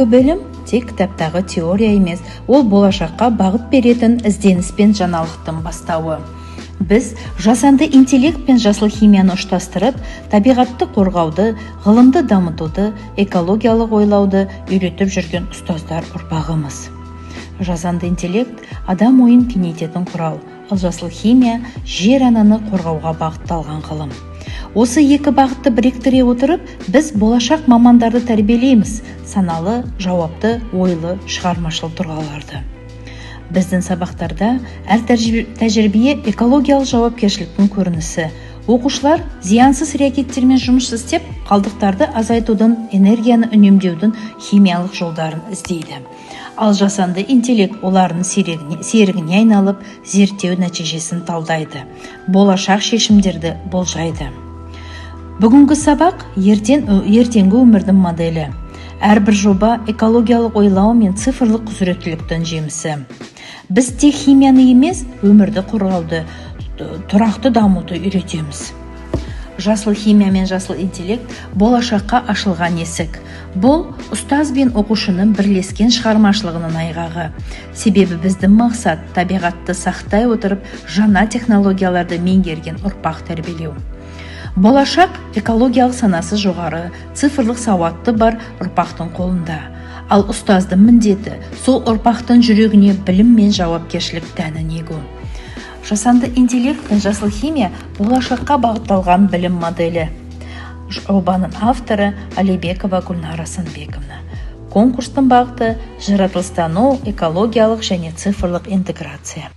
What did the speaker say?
Бүгінгі білім тек кітаптағы теория емес, ол болашаққа бағыт беретін ізденіс пен жаңалықтың бастауы. Біз жасанды интеллект пен жасыл химияны ұштастырып, табиғатты қорғауды, ғылымды дамытуды, экологиялық ойлауды үйретіп жүрген ұстаздар ұрпағымыз. Жасанды интеллект адам ойын кеңейтетін құрал, ал жасыл химия жер ананы қорғауға бағытталған ғылым. Осы екі бағытты біріктіре отырып, біз болашақ мамандарды тәрбиелейміз, саналы, жауапты, ойлы, шығармашыл тұлғаларды. Біздің сабақтарда әр тәжірибе экологиялық жауапкершіліктің көрінісі. Оқушылар зиянсыз реагенттермен жұмыс істеп, қалдықтарды азайтудың, энергияны үнемдеудің химиялық жолдарын іздейді. Ал жасанды интеллект олардың серігіне айналып, зерттеу нәтижесін талдайды, болашақ шешімдерді болжайды. Бүгінгі сабақ ертеңгі өмірдің моделі. Әрбір жоба экологиялық ойлау мен цифрлық құзыреттіліктің жемісі. Біз тек химияны емес, өмірді қорғауды, тұрақты дамуды үйретеміз. Жасыл химия мен жасыл интеллект болашаққа ашылған есік. Бұл ұстаз бен оқушының бірлескен шығармашылығының айғағы. Себебі біздің мақсат табиғатты сақтай отырып, жаңа технологияларды меңгерген ұрпақ тәрбиелеу. Болашақ экологиялық санасы жоғары, цифрлық сауатты бар ұрпақтың қолында. Ал ұстаздың міндеті сол ұрпақтың жүрегіне білім мен жауапкершілік дәнін егу. Жасанды интеллект пен жасыл химия болашаққа бағытталған білім моделі. Жобаның авторы Алибекова Гүлнара Сынбековна. Конкурстың бағыты жаратылыстану, экологиялық және цифрлық интеграция.